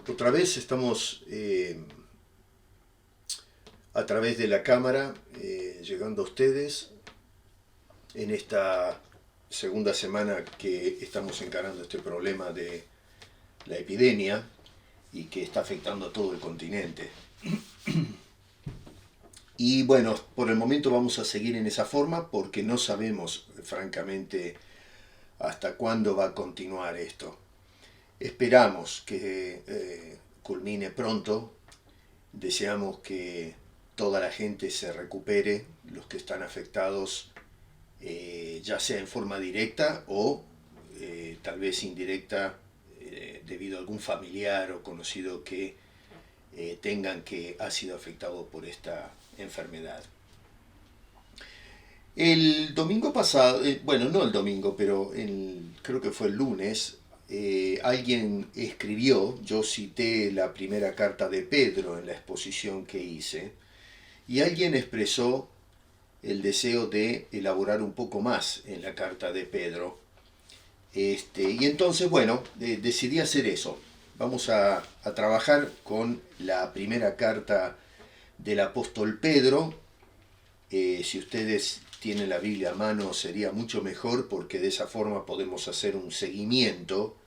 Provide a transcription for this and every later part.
Otra vez estamos a través de la cámara llegando a ustedes en esta segunda semana que estamos encarando este problema de la epidemia y que está afectando a todo el continente. Y bueno, por el momento vamos a seguir en esa forma porque no sabemos francamente hasta cuándo va a continuar esto. Esperamos que culmine pronto, deseamos que toda la gente se recupere, los que están afectados, ya sea en forma directa o tal vez indirecta, debido a algún familiar o conocido que ha sido afectado por esta enfermedad. El domingo pasado, bueno, no el domingo, pero creo que fue el lunes, alguien escribió, yo cité la primera carta de Pedro en la exposición que hice, y alguien expresó el deseo de elaborar un poco más en la carta de Pedro. Y entonces, bueno, decidí hacer eso. Vamos a trabajar con la primera carta del apóstol Pedro. Si ustedes tienen la Biblia a mano sería mucho mejor porque de esa forma podemos hacer un seguimiento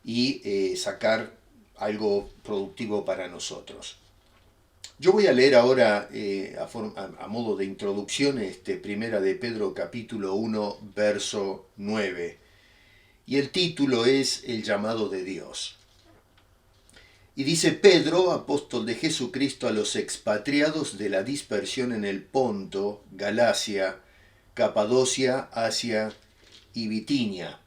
y sacar algo productivo para nosotros. Yo voy a leer ahora a modo de introducción primera de Pedro capítulo 1 verso 9 y el título es El llamado de Dios. Y dice: Pedro, apóstol de Jesucristo, a los expatriados de la dispersión en el Ponto, Galacia, Capadocia, Asia y Bitinia,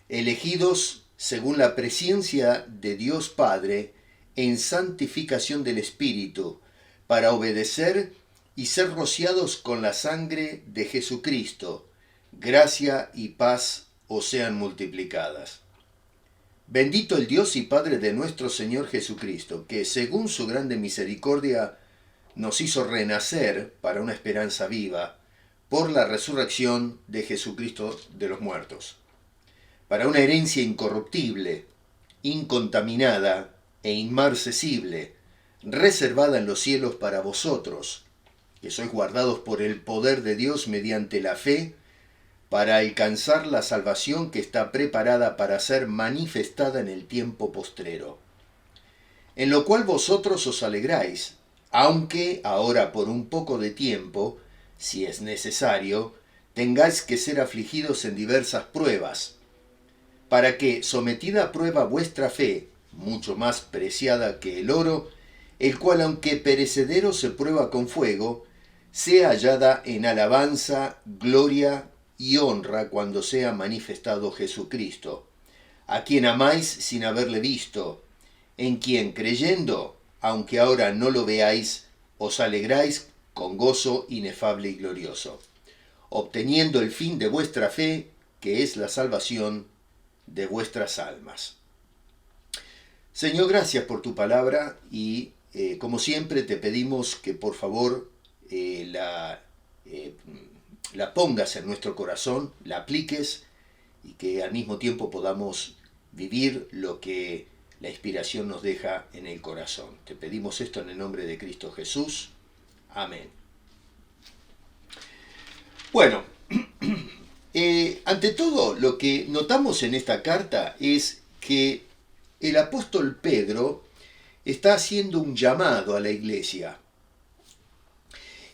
elegidos según la presciencia de Dios Padre en santificación del Espíritu, para obedecer y ser rociados con la sangre de Jesucristo, gracia y paz os sean multiplicadas. Bendito el Dios y Padre de nuestro Señor Jesucristo, que según su grande misericordia nos hizo renacer para una esperanza viva, por la resurrección de Jesucristo de los muertos, para una herencia incorruptible, incontaminada e inmarcesible, reservada en los cielos para vosotros, que sois guardados por el poder de Dios mediante la fe, para alcanzar la salvación que está preparada para ser manifestada en el tiempo postrero. En lo cual vosotros os alegráis, aunque ahora por un poco de tiempo, si es necesario, tengáis que ser afligidos en diversas pruebas, para que, sometida a prueba vuestra fe, mucho más preciada que el oro, el cual aunque perecedero se prueba con fuego, sea hallada en alabanza, gloria y honra cuando sea manifestado Jesucristo, a quien amáis sin haberle visto, en quien creyendo, aunque ahora no lo veáis, os alegráis con gozo inefable y glorioso, obteniendo el fin de vuestra fe, que es la salvación de vuestras almas. Señor, gracias por tu palabra y como siempre te pedimos que por favor la pongas en nuestro corazón, la apliques y que al mismo tiempo podamos vivir lo que la inspiración nos deja en el corazón. Te pedimos esto en el nombre de Cristo Jesús. Amén. Bueno, ante todo lo que notamos en esta carta es que el apóstol Pedro está haciendo un llamado a la iglesia.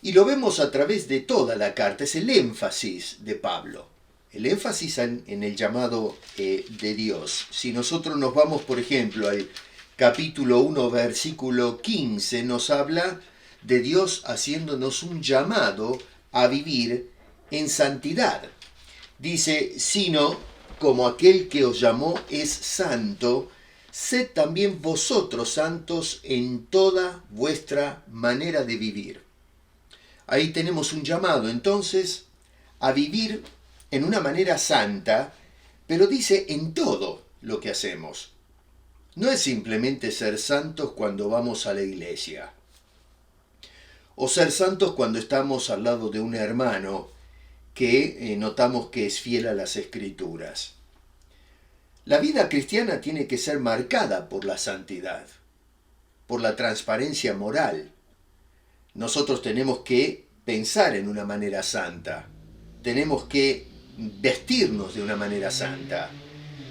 Y lo vemos a través de toda la carta, es el énfasis de Pablo, el énfasis en el llamado de Dios. Si nosotros nos vamos, por ejemplo, al capítulo 1, versículo 15, nos habla de Dios haciéndonos un llamado a vivir en santidad. Dice, sino como aquel que os llamó es santo, sed también vosotros santos en toda vuestra manera de vivir. Ahí tenemos un llamado entonces a vivir en una manera santa, pero dice en todo lo que hacemos. No es simplemente ser santos cuando vamos a la iglesia, o ser santos cuando estamos al lado de un hermano que notamos que es fiel a las Escrituras. La vida cristiana tiene que ser marcada por la santidad, por la transparencia moral. Nosotros tenemos que pensar en una manera santa, tenemos que vestirnos de una manera santa,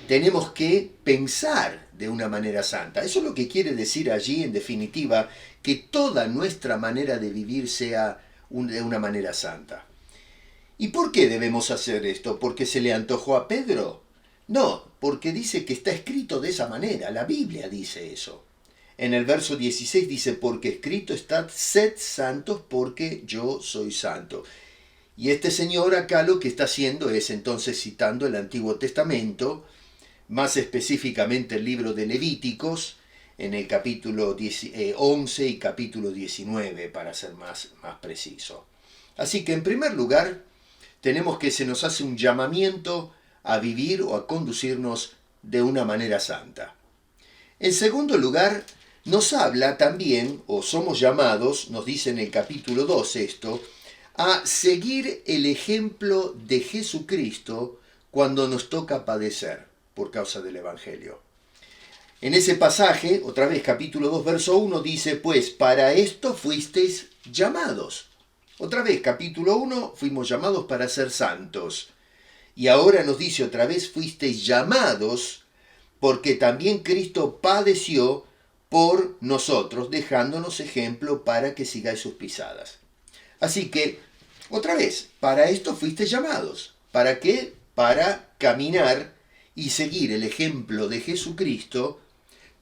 tenemos que pensar de una manera santa. Eso es lo que quiere decir allí, en definitiva, que toda nuestra manera de vivir sea de una manera santa. ¿Y por qué debemos hacer esto? ¿Porque se le antojó a Pedro? No, porque dice que está escrito de esa manera, la Biblia dice eso. En el verso 16 dice, porque escrito está, sed santos porque yo soy santo. Y este señor acá lo que está haciendo es entonces citando el Antiguo Testamento, más específicamente el libro de Levíticos, en el capítulo 11 y capítulo 19, para ser más preciso. Así que en primer lugar, tenemos que se nos hace un llamamiento a vivir o a conducirnos de una manera santa. En segundo lugar, nos habla también, o somos llamados, nos dice en el capítulo 2 esto, a seguir el ejemplo de Jesucristo cuando nos toca padecer por causa del Evangelio. En ese pasaje, otra vez capítulo 2, verso 1, dice, pues para esto fuisteis llamados. Otra vez, capítulo 1, fuimos llamados para ser santos. Y ahora nos dice otra vez, fuisteis llamados porque también Cristo padeció por nosotros, dejándonos ejemplo para que sigáis sus pisadas. Así que, otra vez, para esto fuisteis llamados. ¿Para qué? Para caminar y seguir el ejemplo de Jesucristo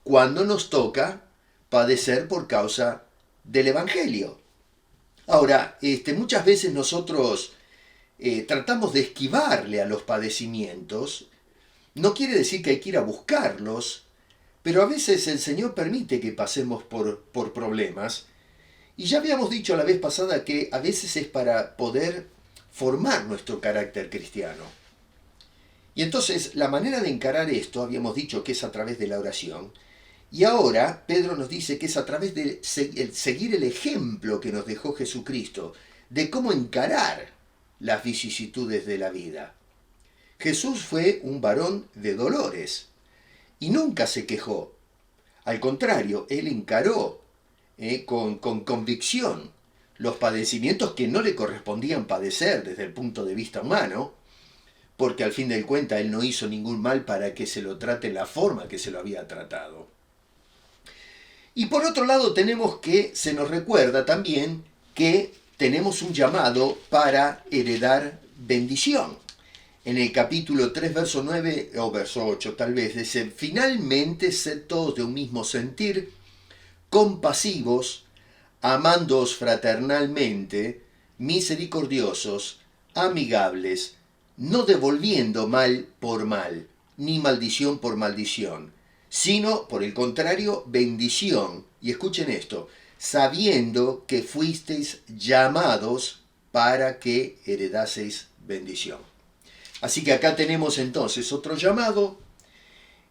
cuando nos toca padecer por causa del Evangelio. Ahora, muchas veces nosotros tratamos de esquivarle a los padecimientos. No quiere decir que hay que ir a buscarlos, pero a veces el Señor permite que pasemos por problemas. Y ya habíamos dicho la vez pasada que a veces es para poder formar nuestro carácter cristiano. Y entonces la manera de encarar esto, habíamos dicho que es a través de la oración, y ahora Pedro nos dice que es a través de seguir el ejemplo que nos dejó Jesucristo, de cómo encarar las vicisitudes de la vida. Jesús fue un varón de dolores y nunca se quejó. Al contrario, él encaró con convicción los padecimientos que no le correspondían padecer desde el punto de vista humano, porque al fin de cuentas él no hizo ningún mal para que se lo trate en la forma que se lo había tratado. Y por otro lado tenemos que, se nos recuerda también que tenemos un llamado para heredar bendición. En el capítulo 3, verso 9 o verso 8 tal vez, dice, finalmente sed todos de un mismo sentir, compasivos, amándoos fraternalmente, misericordiosos, amigables, no devolviendo mal por mal, ni maldición por maldición, sino, por el contrario, bendición. Y escuchen esto, sabiendo que fuisteis llamados para que heredaseis bendición. Así que acá tenemos entonces otro llamado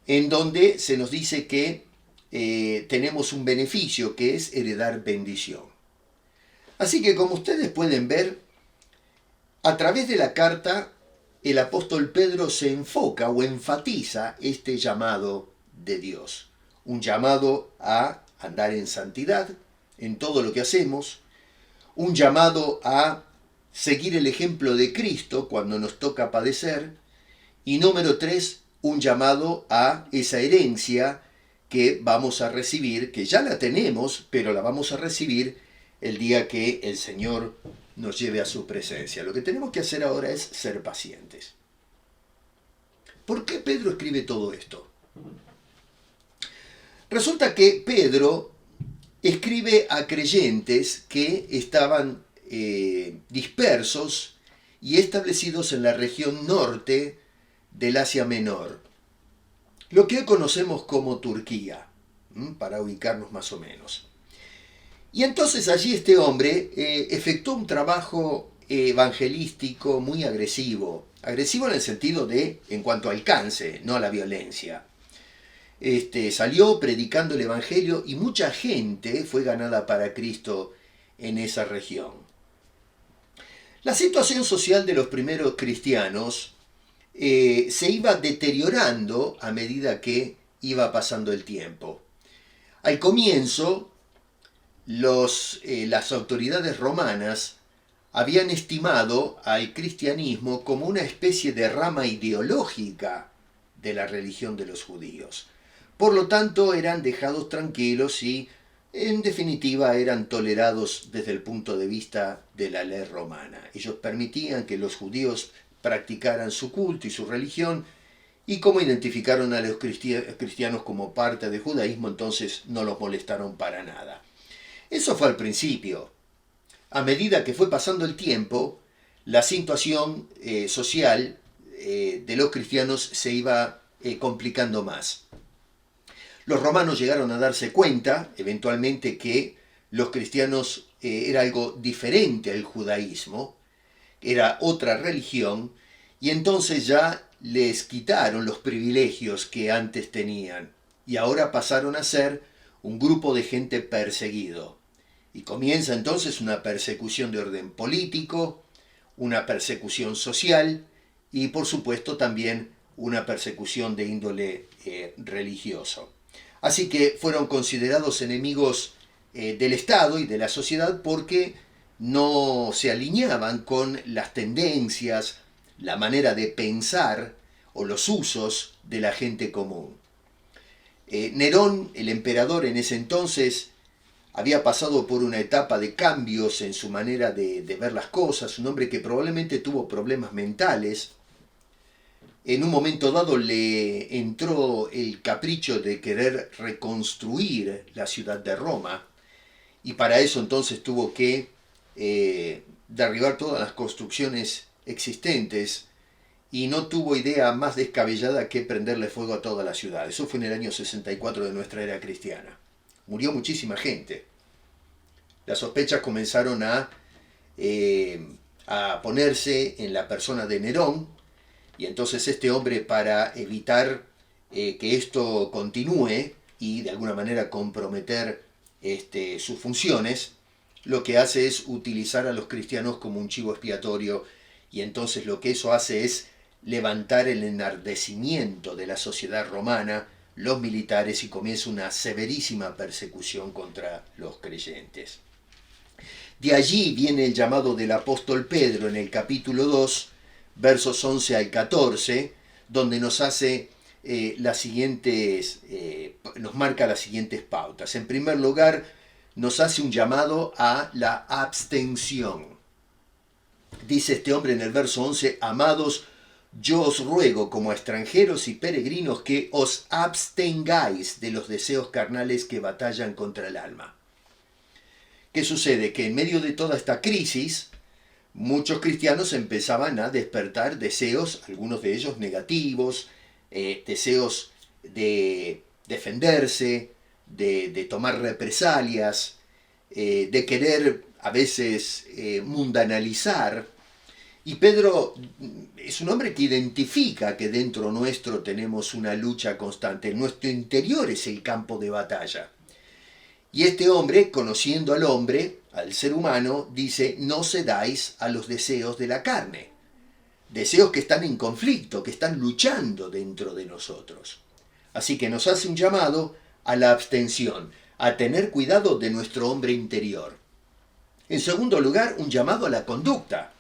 en donde se nos dice que tenemos un beneficio que es heredar bendición. Así que como ustedes pueden ver, a través de la carta el apóstol Pedro se enfoca o enfatiza este llamado de Dios. Un llamado a andar en santidad en todo lo que hacemos, un llamado a seguir el ejemplo de Cristo cuando nos toca padecer, y número 3, un llamado a esa herencia que vamos a recibir, que ya la tenemos, pero la vamos a recibir el día que el Señor nos lleve a su presencia. Lo que tenemos que hacer ahora es ser pacientes. ¿Por qué Pedro escribe todo esto? Resulta que Pedro escribe a creyentes que estaban dispersos y establecidos en la región norte del Asia Menor, lo que hoy conocemos como Turquía, para ubicarnos más o menos. Y entonces allí este hombre efectuó un trabajo evangelístico muy agresivo, agresivo en el sentido de, en cuanto a alcance, no a la violencia. Salió predicando el Evangelio y mucha gente fue ganada para Cristo en esa región. La situación social de los primeros cristianos se iba deteriorando a medida que iba pasando el tiempo. Al comienzo, las autoridades romanas habían estimado al cristianismo como una especie de rama ideológica de la religión de los judíos. Por lo tanto, eran dejados tranquilos y, en definitiva, eran tolerados desde el punto de vista de la ley romana. Ellos permitían que los judíos practicaran su culto y su religión, y como identificaron a los cristianos como parte del judaísmo, entonces no los molestaron para nada. Eso fue al principio. A medida que fue pasando el tiempo, la situación social de los cristianos se iba complicando más. Los romanos llegaron a darse cuenta, eventualmente, que los cristianos era algo diferente al judaísmo, era otra religión, y entonces ya les quitaron los privilegios que antes tenían, y ahora pasaron a ser un grupo de gente perseguido. Y comienza entonces una persecución de orden político, una persecución social y por supuesto también una persecución de índole religioso. Así que fueron considerados enemigos del Estado y de la sociedad porque no se alineaban con las tendencias, la manera de pensar o los usos de la gente común. Nerón, el emperador en ese entonces, había pasado por una etapa de cambios en su manera de ver las cosas, un hombre que probablemente tuvo problemas mentales. En un momento dado le entró el capricho de querer reconstruir la ciudad de Roma, y para eso entonces tuvo que derribar todas las construcciones existentes, y no tuvo idea más descabellada que prenderle fuego a toda la ciudad. Eso fue en el año 64 de nuestra era cristiana. Murió muchísima gente. Las sospechas comenzaron a ponerse en la persona de Nerón, y entonces este hombre, para evitar que esto continúe y de alguna manera comprometer sus funciones, lo que hace es utilizar a los cristianos como un chivo expiatorio, y entonces lo que eso hace es levantar el enardecimiento de la sociedad romana, los militares, y comienza una severísima persecución contra los creyentes. De allí viene el llamado del apóstol Pedro en el capítulo 2, versos 11 al 14, donde nos hace nos marca las siguientes pautas. En primer lugar, nos hace un llamado a la abstención. Dice este hombre en el verso 11: amados, yo os ruego como a extranjeros y peregrinos que os abstengáis de los deseos carnales que batallan contra el alma. ¿Qué sucede? Que en medio de toda esta crisis, muchos cristianos empezaban a despertar deseos, algunos de ellos negativos, deseos de defenderse, de tomar represalias, de querer a veces mundanalizar. Y Pedro es un hombre que identifica que dentro nuestro tenemos una lucha constante. Nuestro interior es el campo de batalla. Y este hombre, conociendo al hombre, al ser humano, dice: no cedáis a los deseos de la carne. Deseos que están en conflicto, que están luchando dentro de nosotros. Así que nos hace un llamado a la abstención, a tener cuidado de nuestro hombre interior. En segundo lugar, un llamado a la conducta,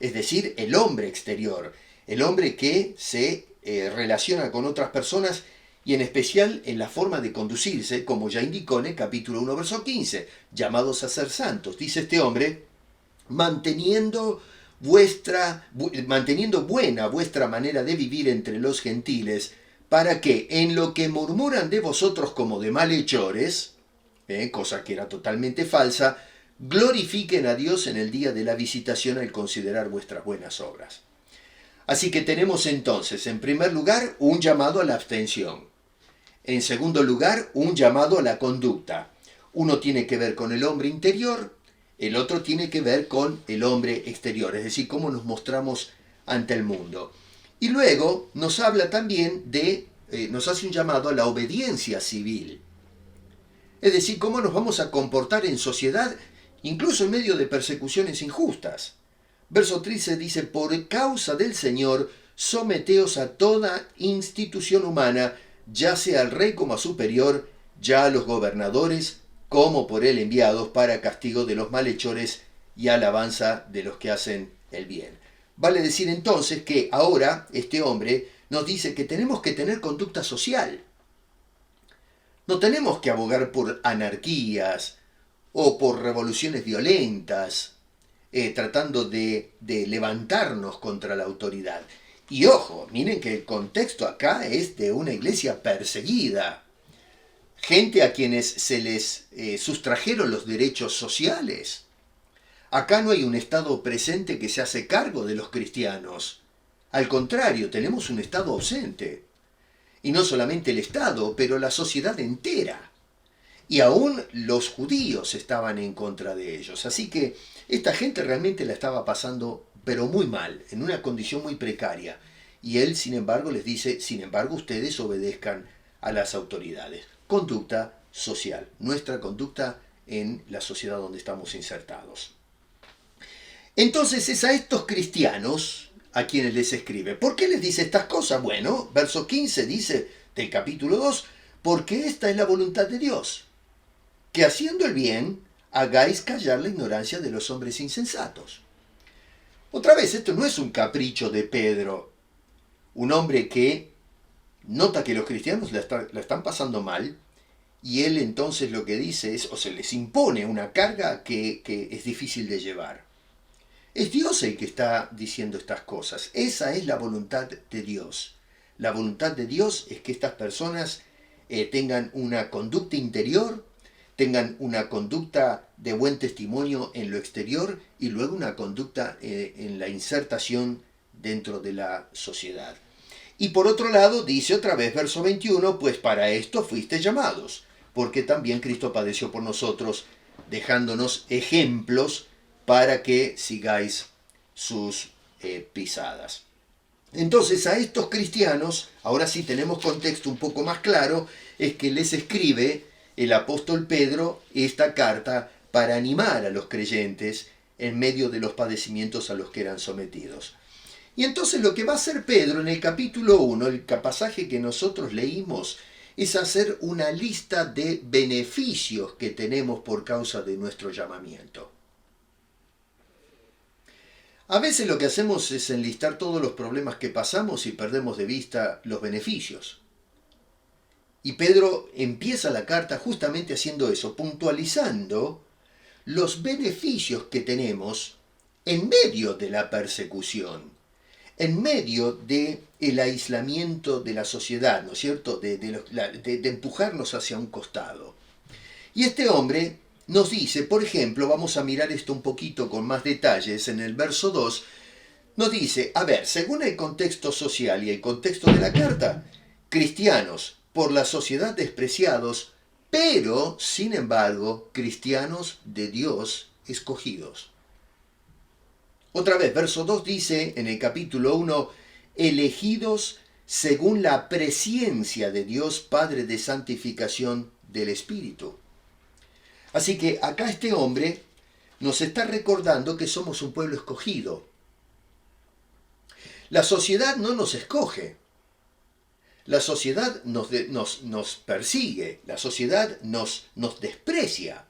es decir, el hombre exterior, el hombre que se relaciona con otras personas y en especial en la forma de conducirse, como ya indicó en el capítulo 1, verso 15, llamados a ser santos. Dice este hombre: manteniendo buena vuestra manera de vivir entre los gentiles, para que en lo que murmuran de vosotros como de malhechores, cosa que era totalmente falsa, glorifiquen a Dios en el día de la visitación al considerar vuestras buenas obras. Así que tenemos entonces, en primer lugar, un llamado a la abstención. En segundo lugar, un llamado a la conducta. Uno tiene que ver con el hombre interior, el otro tiene que ver con el hombre exterior, es decir, cómo nos mostramos ante el mundo. Y luego nos habla también nos hace un llamado a la obediencia civil. Es decir, cómo nos vamos a comportar en sociedad, incluso en medio de persecuciones injustas. Verso 13 dice, por causa del Señor, someteos a toda institución humana, ya sea al rey como a superior, ya a los gobernadores, como por él enviados para castigo de los malhechores y alabanza de los que hacen el bien. Vale decir entonces que ahora este hombre nos dice que tenemos que tener conducta social. No tenemos que abogar por anarquías o por revoluciones violentas, tratando de levantarnos contra la autoridad. Y ojo, miren que el contexto acá es de una iglesia perseguida. Gente a quienes se les sustrajeron los derechos sociales. Acá no hay un Estado presente que se hace cargo de los cristianos. Al contrario, tenemos un Estado ausente. Y no solamente el Estado, pero la sociedad entera. Y aún los judíos estaban en contra de ellos. Así que esta gente realmente la estaba pasando, pero muy mal, en una condición muy precaria. Y él, sin embargo, les dice, sin embargo, ustedes obedezcan a las autoridades. Conducta social, nuestra conducta en la sociedad donde estamos insertados. Entonces es a estos cristianos a quienes les escribe. ¿Por qué les dice estas cosas? Bueno, verso 15 dice del capítulo 2, porque esta es la voluntad de Dios, que haciendo el bien hagáis callar la ignorancia de los hombres insensatos. Otra vez, esto no es un capricho de Pedro, un hombre que nota que los cristianos la están pasando mal, y él entonces lo que dice es, o se les impone una carga que es difícil de llevar. Es Dios el que está diciendo estas cosas. Esa es la voluntad de Dios. La voluntad de Dios es que estas personas tengan una conducta interior, tengan una conducta de buen testimonio en lo exterior y luego una conducta en la insertación dentro de la sociedad. Y por otro lado, dice otra vez, verso 21, pues para esto fuisteis llamados, porque también Cristo padeció por nosotros, dejándonos ejemplos para que sigáis sus pisadas. Entonces a estos cristianos, ahora sí tenemos contexto un poco más claro, es que les escribe el apóstol Pedro esta carta para animar a los creyentes en medio de los padecimientos a los que eran sometidos. Y entonces lo que va a hacer Pedro en el capítulo 1, el pasaje que nosotros leímos, es hacer una lista de beneficios que tenemos por causa de nuestro llamamiento. A veces lo que hacemos es enlistar todos los problemas que pasamos y perdemos de vista los beneficios. Y Pedro empieza la carta justamente haciendo eso, puntualizando los beneficios que tenemos en medio de la persecución, en medio del aislamiento de la sociedad, ¿no es cierto?, de empujarnos hacia un costado. Y este hombre nos dice, por ejemplo, vamos a mirar esto un poquito con más detalles, en el verso 2, nos dice, a ver, según el contexto social y el contexto de la carta, cristianos por la sociedad despreciados, pero, sin embargo, cristianos de Dios escogidos. Otra vez, verso 2 dice, en el capítulo 1, elegidos según la presciencia de Dios, Padre de santificación del Espíritu. Así que acá este hombre nos está recordando que somos un pueblo escogido. La sociedad no nos escoge. La sociedad nos persigue, la sociedad nos desprecia.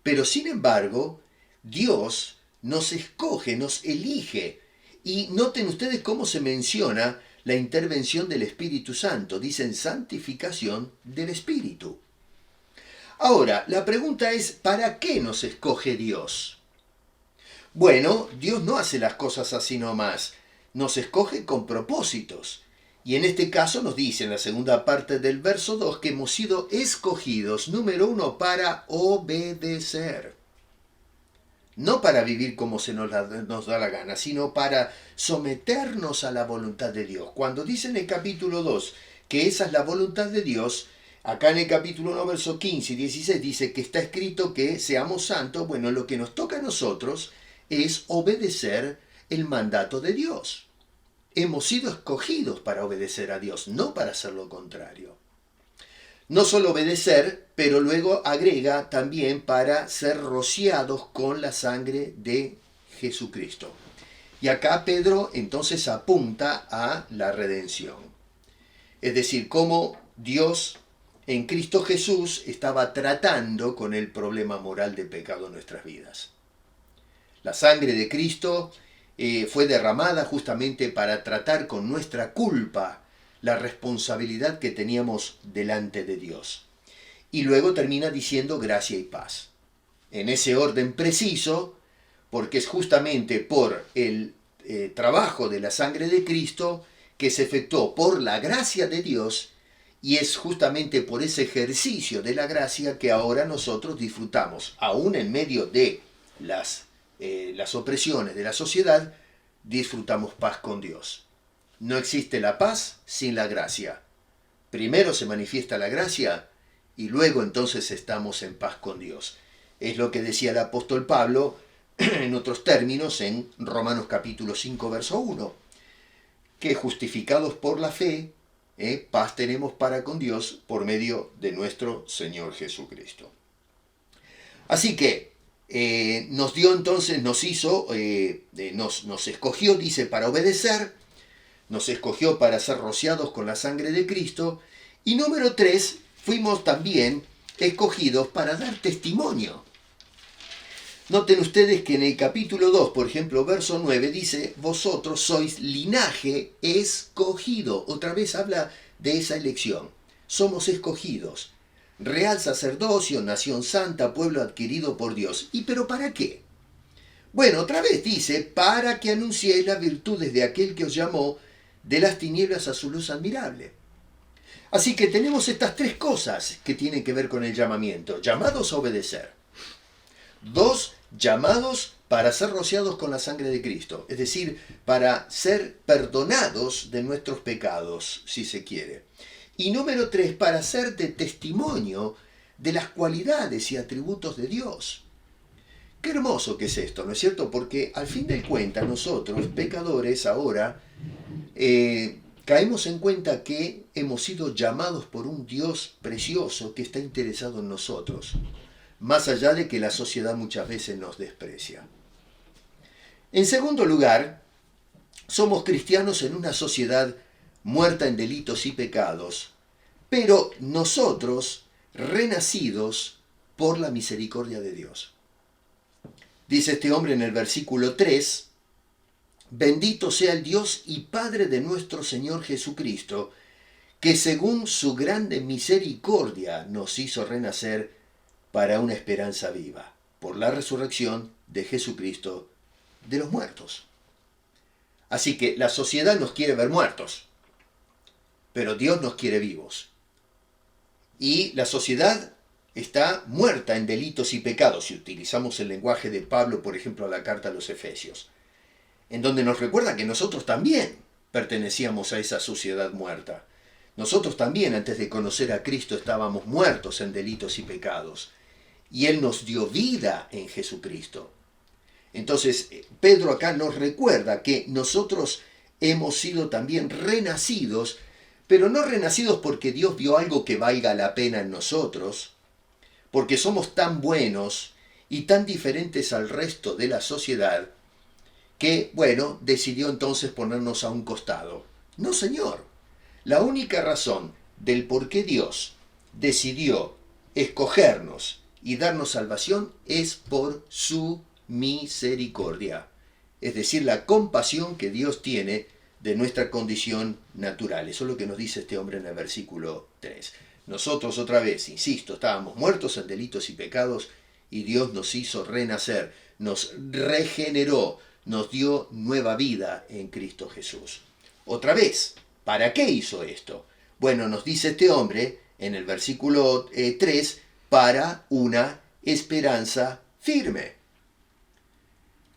Pero sin embargo, Dios nos escoge, nos elige. Y noten ustedes cómo se menciona la intervención del Espíritu Santo. Dicen santificación del Espíritu. Ahora, la pregunta es, ¿para qué nos escoge Dios? Bueno, Dios no hace las cosas así nomás. Nos escoge con propósitos. Y en este caso nos dice en la segunda parte del verso 2 que hemos sido escogidos, número 1, para obedecer. no para vivir como nos da la gana, sino para someternos a la voluntad de Dios. Cuando dice en el capítulo 2 que esa es la voluntad de Dios, acá en el capítulo 1, versos 15 y 16 dice que está escrito que seamos santos. Bueno, lo que nos toca a nosotros es obedecer el mandato de Dios. Hemos sido escogidos para obedecer a Dios, no para hacer lo contrario. No solo obedecer, pero luego agrega también para ser rociados con la sangre de Jesucristo. Y acá Pedro entonces apunta a la redención. Es decir, cómo Dios en Cristo Jesús estaba tratando con el problema moral de pecado en nuestras vidas. La sangre de Cristo fue derramada justamente para tratar con nuestra culpa la responsabilidad que teníamos delante de Dios. Y luego termina diciendo gracia y paz. En ese orden preciso, porque es justamente por el trabajo de la sangre de Cristo que se efectuó por la gracia de Dios, y es justamente por ese ejercicio de la gracia que ahora nosotros disfrutamos, aún en medio de las opresiones de la sociedad, disfrutamos paz con Dios. No existe la paz sin la gracia. Primero se manifiesta la gracia y luego entonces estamos en paz con Dios. Es lo que decía el apóstol Pablo en otros términos en Romanos capítulo 5, verso 1, que justificados por la fe, paz tenemos para con Dios por medio de nuestro Señor Jesucristo. Así que nos dio entonces, nos escogió, dice, para obedecer, nos escogió para ser rociados con la sangre de Cristo, y número 3, fuimos también escogidos para dar testimonio. Noten ustedes que en el capítulo 2, por ejemplo, verso 9, dice, vosotros sois linaje escogido. Otra vez habla de esa elección. Somos escogidos. Real sacerdocio, nación santa, pueblo adquirido por Dios. ¿Y pero para qué? Bueno, otra vez dice, para que anunciéis las virtudes de aquel que os llamó de las tinieblas a su luz admirable. Así que tenemos estas tres cosas que tienen que ver con el llamamiento. Llamados a obedecer. 2, llamados para ser rociados con la sangre de Cristo. Es decir, para ser perdonados de nuestros pecados, si se quiere. Y número 3, para ser de testimonio de las cualidades y atributos de Dios. Qué hermoso que es esto, ¿no es cierto? Porque al fin de cuentas nosotros, pecadores, ahora caemos en cuenta que hemos sido llamados por un Dios precioso que está interesado en nosotros, más allá de que la sociedad muchas veces nos desprecia. En segundo lugar, somos cristianos en una sociedad muerta en delitos y pecados, pero nosotros renacidos por la misericordia de Dios. Dice este hombre en el versículo 3, bendito sea el Dios y Padre de nuestro Señor Jesucristo, que según su grande misericordia nos hizo renacer para una esperanza viva, por la resurrección de Jesucristo de los muertos. Así que la sociedad nos quiere ver muertos, pero Dios nos quiere vivos. Y la sociedad está muerta en delitos y pecados, si utilizamos el lenguaje de Pablo, por ejemplo, a la carta a los Efesios, en donde nos recuerda que nosotros también pertenecíamos a esa sociedad muerta. Nosotros también, antes de conocer a Cristo, estábamos muertos en delitos y pecados. Y Él nos dio vida en Jesucristo. Entonces, Pedro acá nos recuerda que nosotros hemos sido también renacidos, pero no renacidos porque Dios vio algo que valga la pena en nosotros, porque somos tan buenos y tan diferentes al resto de la sociedad, que, bueno, decidió entonces ponernos a un costado. No, Señor. La única razón del por qué Dios decidió escogernos y darnos salvación es por su misericordia. Es decir, la compasión que Dios tiene de nuestra condición natural. Eso es lo que nos dice este hombre en el versículo 3. Nosotros, otra vez, insisto, estábamos muertos en delitos y pecados y Dios nos hizo renacer, nos regeneró, nos dio nueva vida en Cristo Jesús. Otra vez, ¿para qué hizo esto? Bueno, nos dice este hombre en el versículo 3, para una esperanza firme.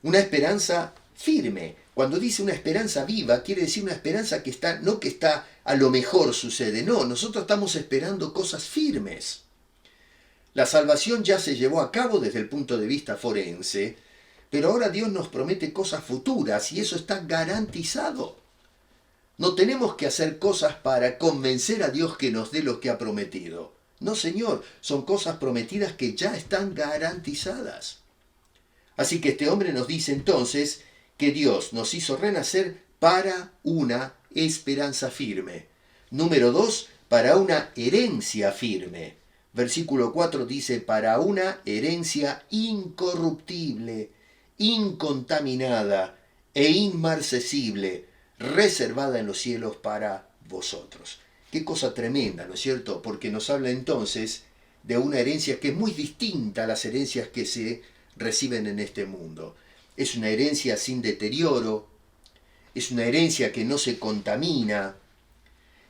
una esperanza firme. Cuando dice una esperanza viva, quiere decir una esperanza que está, no que está a lo mejor sucede, no, nosotros estamos esperando cosas firmes. La salvación ya se llevó a cabo desde el punto de vista forense, pero ahora Dios nos promete cosas futuras y eso está garantizado. No tenemos que hacer cosas para convencer a Dios que nos dé lo que ha prometido. No, Señor, son cosas prometidas que ya están garantizadas. Así que este hombre nos dice entonces que Dios nos hizo renacer para una esperanza firme. Número 2, para una herencia firme. Versículo 4 dice, para una herencia incorruptible, incontaminada e inmarcesible, reservada en los cielos para vosotros. Qué cosa tremenda, ¿no es cierto? Porque nos habla entonces de una herencia que es muy distinta a las herencias que se reciben en este mundo. Es una herencia sin deterioro, es una herencia que no se contamina,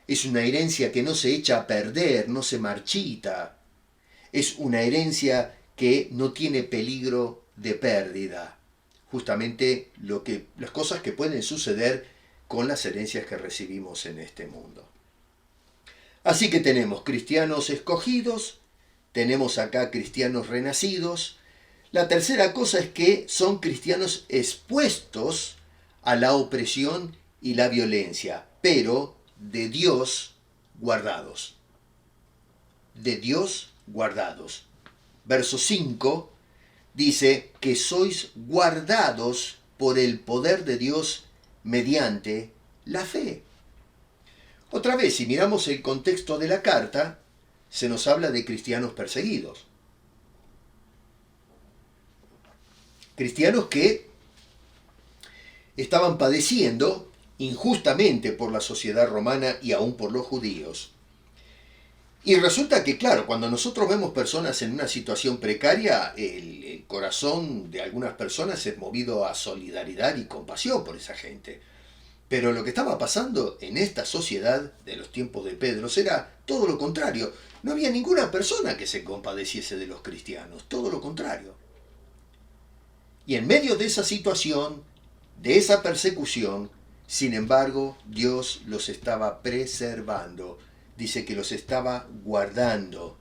es una herencia que no se echa a perder, no se marchita, es una herencia que no tiene peligro de pérdida. Justamente las cosas que pueden suceder con las herencias que recibimos en este mundo. Así que tenemos cristianos escogidos, tenemos acá cristianos renacidos. La tercera cosa es que son cristianos expuestos a la opresión y la violencia, pero de Dios guardados. De Dios guardados. Verso 5 dice que sois guardados por el poder de Dios mediante la fe. Otra vez, si miramos el contexto de la carta, se nos habla de cristianos perseguidos. Cristianos que estaban padeciendo injustamente por la sociedad romana y aún por los judíos. Y resulta que, claro, cuando nosotros vemos personas en una situación precaria, el corazón de algunas personas es movido a solidaridad y compasión por esa gente. Pero lo que estaba pasando en esta sociedad de los tiempos de Pedro era todo lo contrario. No había ninguna persona que se compadeciese de los cristianos, todo lo contrario. Y en medio de esa situación, de esa persecución, sin embargo, Dios los estaba preservando. Dice que los estaba guardando.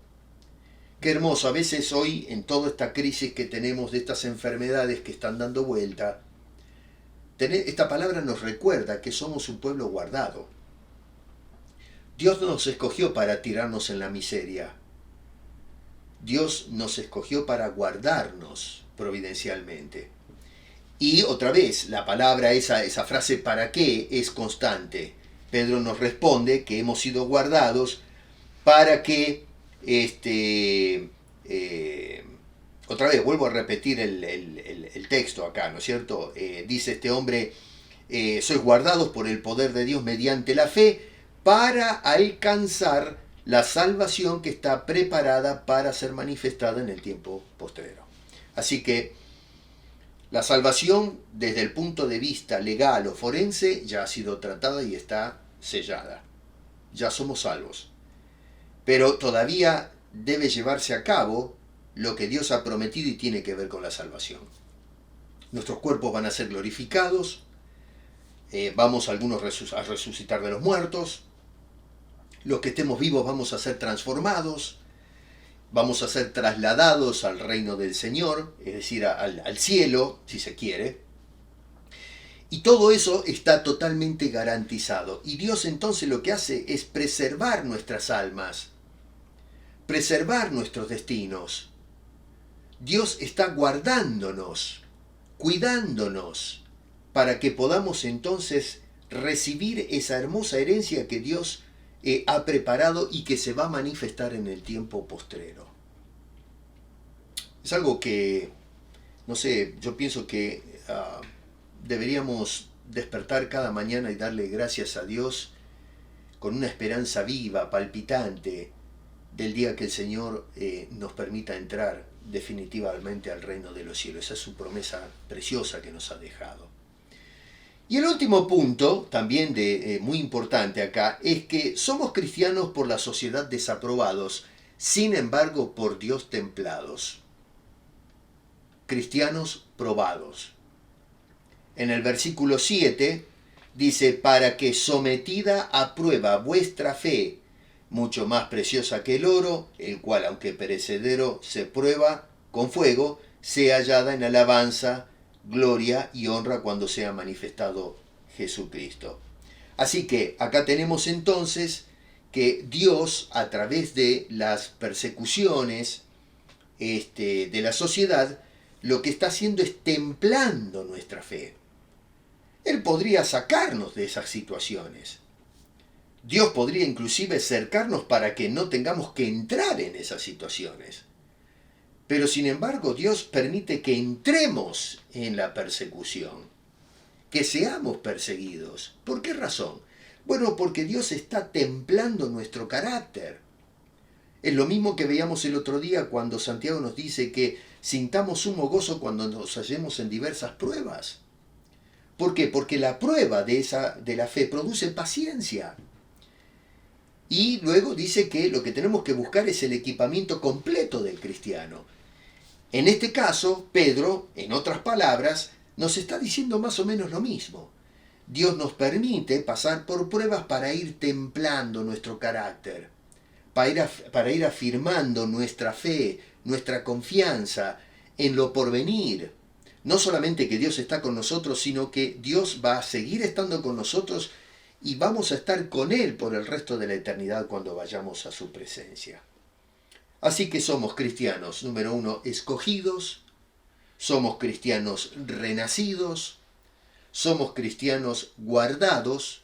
Qué hermoso, a veces hoy en toda esta crisis que tenemos de estas enfermedades que están dando vuelta, esta palabra nos recuerda que somos un pueblo guardado. Dios no nos escogió para tirarnos en la miseria. Dios nos escogió para guardarnos providencialmente. Y otra vez, la palabra, esa frase ¿para qué? Es constante. Pedro nos responde que hemos sido guardados para que, otra vez, vuelvo a repetir el texto acá, ¿no es cierto? Dice este hombre, sois guardados por el poder de Dios mediante la fe para alcanzar la salvación que está preparada para ser manifestada en el tiempo postrero. Así que la salvación desde el punto de vista legal o forense ya ha sido tratada y está sellada. Ya somos salvos. Pero todavía debe llevarse a cabo lo que Dios ha prometido y tiene que ver con la salvación. Nuestros cuerpos van a ser glorificados, vamos algunos a resucitar de los muertos, los que estemos vivos vamos a ser transformados, vamos a ser trasladados al reino del Señor, es decir, al cielo, si se quiere. Y todo eso está totalmente garantizado. Y Dios entonces lo que hace es preservar nuestras almas, preservar nuestros destinos. Dios está guardándonos, cuidándonos, para que podamos entonces recibir esa hermosa herencia que Dios ha preparado y que se va a manifestar en el tiempo postrero. Es algo que, no sé, yo pienso que deberíamos despertar cada mañana y darle gracias a Dios con una esperanza viva, palpitante, del día que el Señor nos permita entrar definitivamente al reino de los cielos. Esa es su promesa preciosa que nos ha dejado. Y el último punto, también muy importante acá, es que somos cristianos por la sociedad desaprobados, sin embargo por Dios templados. Cristianos probados. En el versículo 7 dice, para que sometida a prueba vuestra fe, mucho más preciosa que el oro, el cual aunque perecedero se prueba con fuego, sea hallada en alabanza, gloria y honra cuando sea manifestado Jesucristo. Así que acá tenemos entonces que Dios, a través de las persecuciones de la sociedad, lo que está haciendo es templando nuestra fe. Él podría sacarnos de esas situaciones. Dios podría inclusive cercarnos para que no tengamos que entrar en esas situaciones. Pero sin embargo, Dios permite que entremos en la persecución, que seamos perseguidos. ¿Por qué razón? Bueno, porque Dios está templando nuestro carácter. Es lo mismo que veíamos el otro día cuando Santiago nos dice que sintamos sumo gozo cuando nos hallemos en diversas pruebas. ¿Por qué? Porque la prueba de la fe produce paciencia. Y luego dice que lo que tenemos que buscar es el equipamiento completo del cristiano. En este caso, Pedro, en otras palabras, nos está diciendo más o menos lo mismo. Dios nos permite pasar por pruebas para ir templando nuestro carácter, para ir afirmando nuestra fe, nuestra confianza en lo porvenir. No solamente que Dios está con nosotros, sino que Dios va a seguir estando con nosotros y vamos a estar con Él por el resto de la eternidad cuando vayamos a su presencia. Así que somos cristianos, número 1, escogidos, somos cristianos renacidos, somos cristianos guardados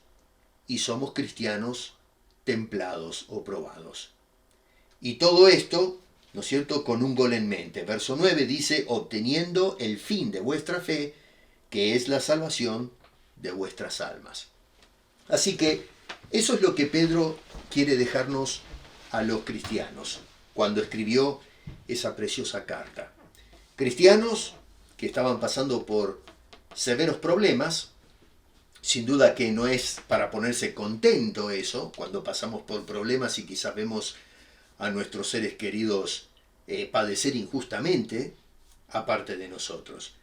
y somos cristianos templados o probados. Y todo esto, ¿no es cierto?, con un gol en mente. Verso 9 dice, obteniendo el fin de vuestra fe, que es la salvación de vuestras almas. Así que eso es lo que Pedro quiere dejarnos a los cristianos cuando escribió esa preciosa carta. Cristianos que estaban pasando por severos problemas, sin duda que no es para ponerse contento eso, cuando pasamos por problemas y quizás vemos a nuestros seres queridos padecer injustamente, aparte de nosotros.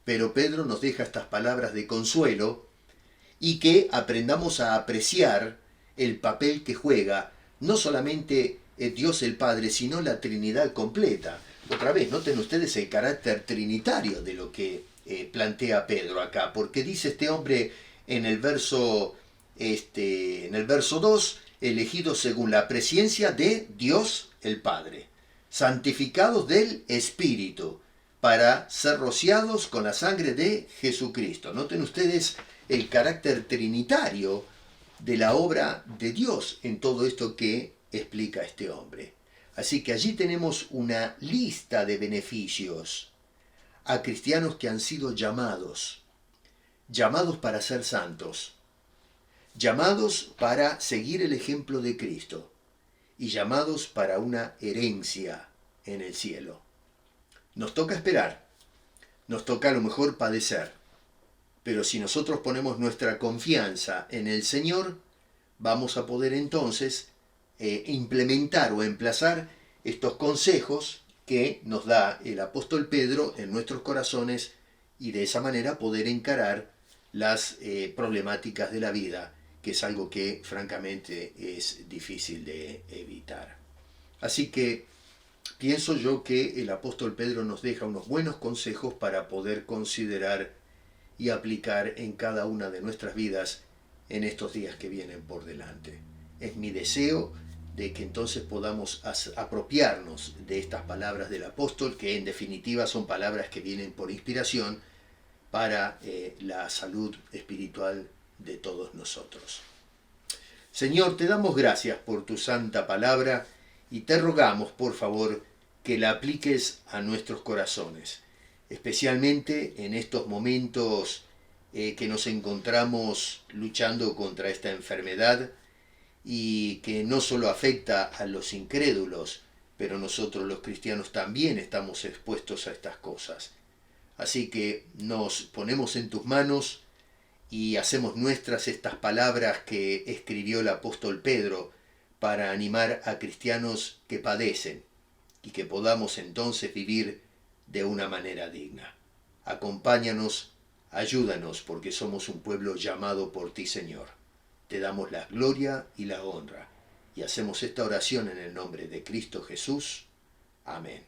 Pero Pedro nos deja estas palabras de consuelo y que aprendamos a apreciar el papel que juega no solamente Dios el Padre, sino la Trinidad completa. Otra vez, noten ustedes el carácter trinitario de lo que plantea Pedro acá, porque dice este hombre en el verso 2, elegidos según la presciencia de Dios el Padre, santificados del Espíritu, para ser rociados con la sangre de Jesucristo. Noten ustedes el carácter trinitario de la obra de Dios en todo esto que explica este hombre. Así que allí tenemos una lista de beneficios a cristianos que han sido llamados para ser santos, llamados para seguir el ejemplo de Cristo y llamados para una herencia en el cielo. Nos toca esperar, nos toca a lo mejor padecer, pero si nosotros ponemos nuestra confianza en el Señor, vamos a poder entonces implementar o emplazar estos consejos que nos da el apóstol Pedro en nuestros corazones y de esa manera poder encarar las problemáticas de la vida, que es algo que francamente es difícil de evitar. Así que pienso yo que el apóstol Pedro nos deja unos buenos consejos para poder considerar y aplicar en cada una de nuestras vidas en estos días que vienen por delante. Es mi deseo de que entonces podamos apropiarnos de estas palabras del apóstol, que en definitiva son palabras que vienen por inspiración para la salud espiritual de todos nosotros. Señor, te damos gracias por tu santa palabra y te rogamos, por favor, que la apliques a nuestros corazones, especialmente en estos momentos que nos encontramos luchando contra esta enfermedad y que no solo afecta a los incrédulos, pero nosotros los cristianos también estamos expuestos a estas cosas. Así que nos ponemos en tus manos y hacemos nuestras estas palabras que escribió el apóstol Pedro para animar a cristianos que padecen y que podamos entonces vivir de una manera digna. Acompáñanos Ayúdanos porque somos un pueblo llamado por ti, Señor. Te damos la gloria y la honra. Y hacemos esta oración en el nombre de Cristo Jesús. Amén.